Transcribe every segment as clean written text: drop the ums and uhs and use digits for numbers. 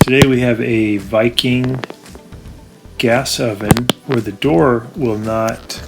Today we have a Viking gas oven where the door will not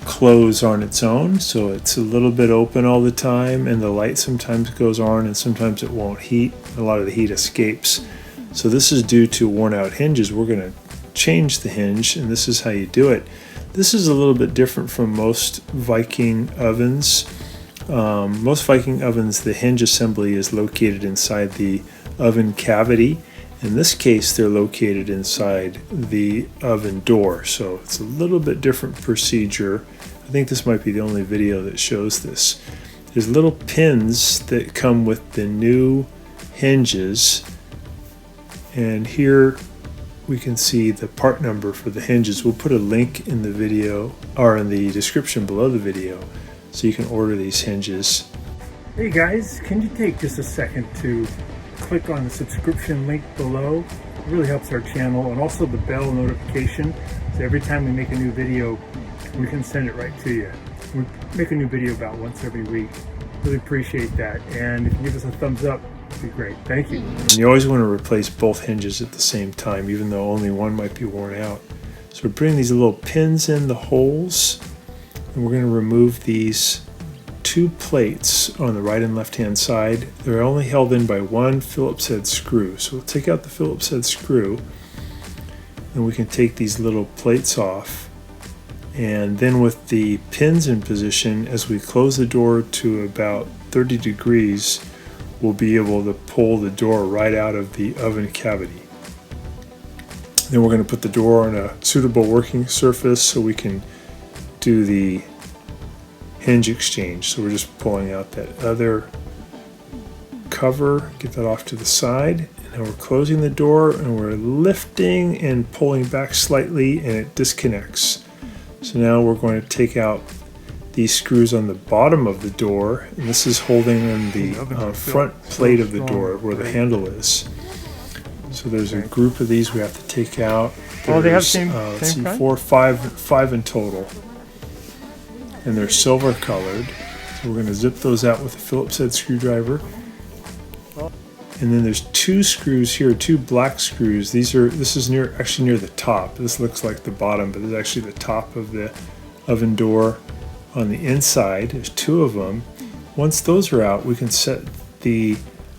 close on its own, so it's a little bit open all the time, and the light sometimes goes on and sometimes it won't heat. A lot of the heat escapes. So this is due to worn out hinges. We're going to change the hinge, and this is how you do it. This is a little bit different from most Viking ovens. Most Viking ovens, the hinge assembly is located inside the oven cavity. In this case, they're located inside the oven door, so it's a little bit different procedure. I think this might be the only video that shows this. There's little pins that come with the new hinges, and here we can see the part number for the hinges. We'll put a link in the video or in the description below the video so you can order these hinges. Hey guys, can you take just a second to click on the subscription link below? It really helps our channel, and also the bell notification, so every time we make a new video we can send it right to you. We make a new video about once every week. Really appreciate that, and if you give us a thumbs up, it'd be great. Thank you. And you always want to replace both hinges at the same time, even though only one might be worn out. So we're putting these little pins in the holes, and we're going to remove these two plates on the right and left hand side. They're only held in by one Phillips head screw. So we'll take out the Phillips head screw, and we can take these little plates off. And then with the pins in position, as we close the door to about 30 degrees, we'll be able to pull the door right out of the oven cavity. Then we're going to put the door on a suitable working surface so we can do the hinge exchange. So we're just pulling out that other cover, get that off to the side, and then we're closing the door and we're lifting and pulling back slightly, and it disconnects. So now we're going to take out these screws on the bottom of the door, and this is holding on the front plate of the door where the handle is. So there's a group of these we have to take out. Oh, they have same let's see, kind? five in total. And they're silver colored. So we're going to zip those out with a Phillips head screwdriver. And then there's two screws here, two black screws. This is actually near the top. This looks like the bottom, but this is actually the top of the oven door on the inside. There's two of them. Once those are out, we can set the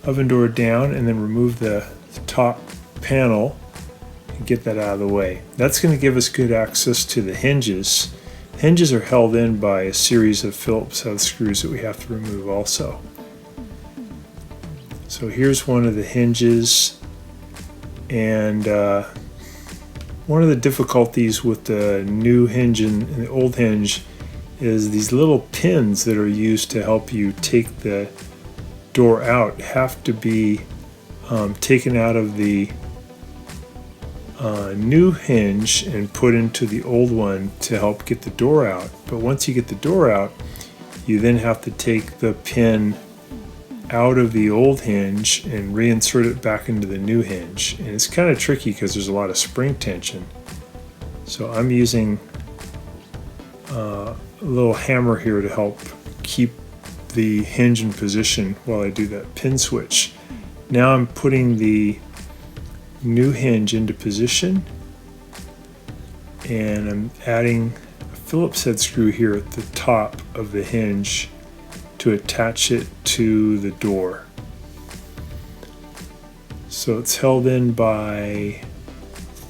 oven door down and then remove the top panel and get that out of the way. That's going to give us good access to the hinges. Hinges are held in by a series of Phillips head screws that we have to remove also. So here's one of the hinges, and one of the difficulties with the new hinge and the old hinge is these little pins that are used to help you take the door out have to be taken out of the new hinge and put into the old one to help get the door out. But once you get the door out, you then have to take the pin out of the old hinge and reinsert it back into the new hinge. And it's kind of tricky because there's a lot of spring tension. So I'm using a little hammer here to help keep the hinge in position while I do that pin switch. Now I'm putting the new hinge into position, and I'm adding a Phillips head screw here at the top of the hinge to attach it to the door. So it's held in by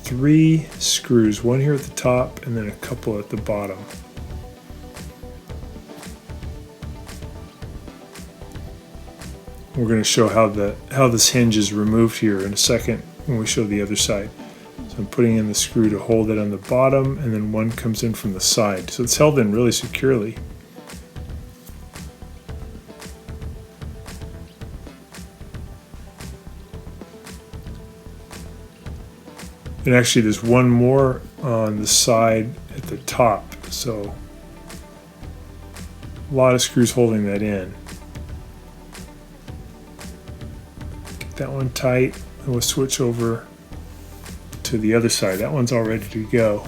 three screws, one here at the top and then a couple at the bottom. We're going to show how this hinge is removed here in a second when we show the other side. So I'm putting in the screw to hold it on the bottom, and then one comes in from the side. So it's held in really securely. And actually there's one more on the side at the top. So a lot of screws holding that in. Get that one tight. And we'll switch over to the other side. That one's all ready to go.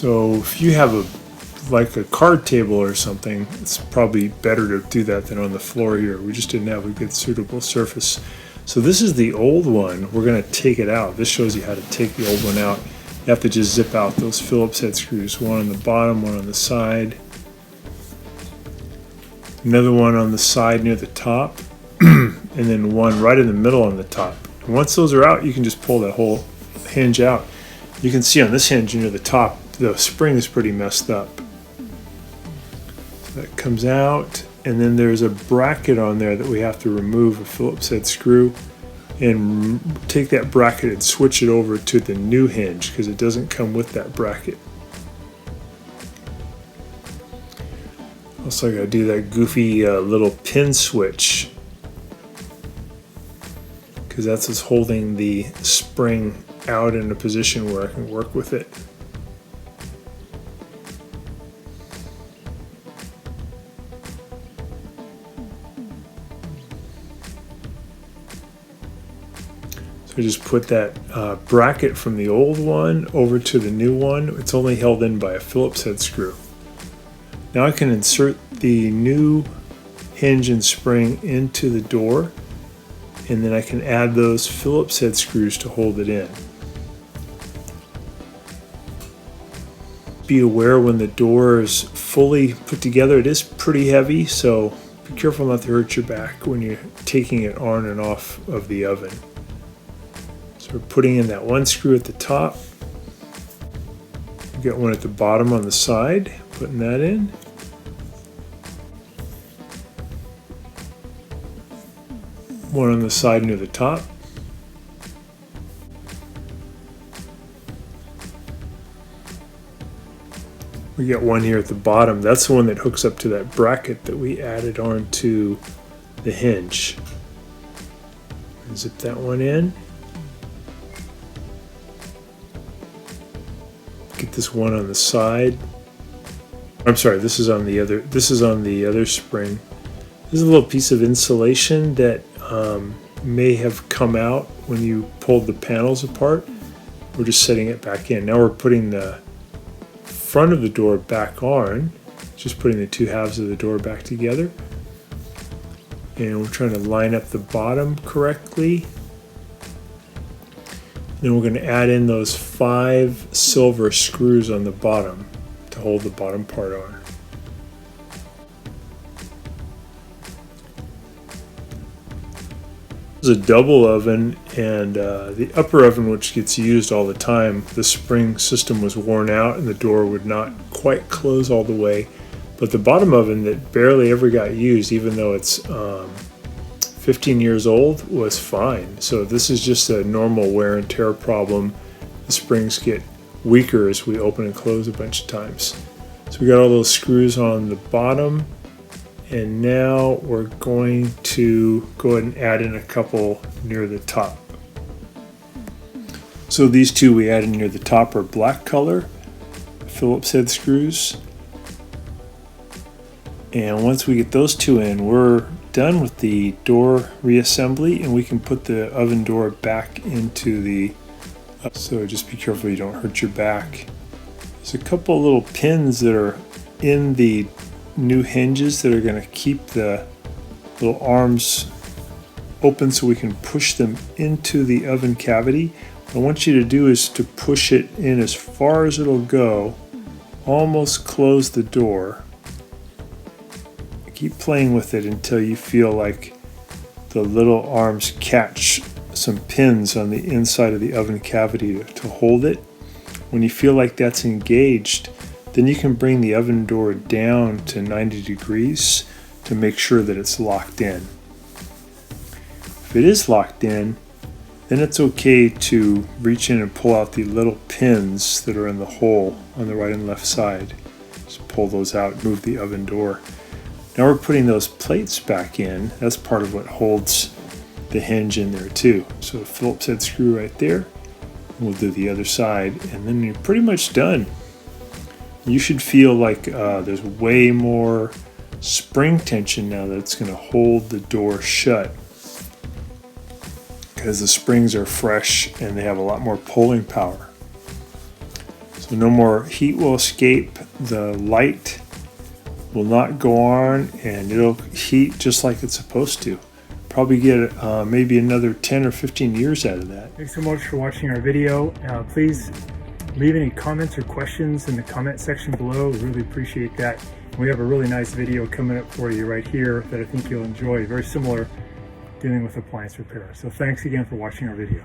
So if you have like a card table or something, it's probably better to do that than on the floor here. We just didn't have a good suitable surface. So this is the old one. We're going to take it out. This shows you how to take the old one out. You have to just zip out those Phillips head screws. One on the bottom, one on the side. Another one on the side near the top. And then one right in the middle on the top. And once those are out, you can just pull that whole hinge out. You can see on this hinge near the top, the spring is pretty messed up. So that comes out, and then there's a bracket on there that we have to remove, a Phillips head screw, and take that bracket and switch it over to the new hinge because it doesn't come with that bracket. Also, I gotta do that goofy little pin switch because that's what's holding the spring out in a position where I can work with it. So I just put that bracket from the old one over to the new one. It's only held in by a Phillips head screw. Now I can insert the new hinge and spring into the door, and then I can add those Phillips head screws to hold it in. Be aware when the door is fully put together, it is pretty heavy, so be careful not to hurt your back when you're taking it on and off of the oven. So we're putting in that one screw at the top. We've got one at the bottom on the side, putting that in. One on the side near the top. We got one here at the bottom. That's the one that hooks up to that bracket that we added onto the hinge. Zip that one in. Get this one on the side. I'm sorry, this is on the other spring. This is a little piece of insulation that may have come out when you pulled the panels apart. We're just setting it back in. Now we're putting the front of the door back on, just putting the two halves of the door back together. And we're trying to line up the bottom correctly. Then we're going to add in those 5 silver screws on the bottom to hold the bottom part on. This is a double oven, and the upper oven, which gets used all the time, the spring system was worn out and the door would not quite close all the way. But the bottom oven that barely ever got used, even though it's 15 years old, was fine. So this is just a normal wear and tear problem. The springs get weaker as we open and close a bunch of times. So we got all those screws on the bottom. And now we're going to go ahead and add in a couple near the top. So these two we added near the top are black color Phillips head screws. And once we get those two in, we're done with the door reassembly, and we can put the oven door back into the, so just be careful you don't hurt your back. There's a couple little pins that are in the new hinges that are going to keep the little arms open so we can push them into the oven cavity. What I want you to do is to push it in as far as it'll go, almost close the door. Keep playing with it until you feel like the little arms catch some pins on the inside of the oven cavity to hold it. When you feel like that's engaged, then you can bring the oven door down to 90 degrees to make sure that it's locked in. If it is locked in, then it's okay to reach in and pull out the little pins that are in the hole on the right and left side. Just pull those out, move the oven door. Now we're putting those plates back in. That's part of what holds the hinge in there too. So a Phillips head screw right there. We'll do the other side, and then you're pretty much done. You should feel like there's way more spring tension now that it's going to hold the door shut, because the springs are fresh and they have a lot more pulling power. So So no more heat will escape, the light will not go on, and it'll heat just like it's supposed to. Probably get maybe another 10 or 15 years out of that. Thanks so much for watching our video. Please leave any comments or questions in the comment section below. We really appreciate that. We have a really nice video coming up for you right here that I think you'll enjoy. Very similar, dealing with appliance repair. So thanks again for watching our video.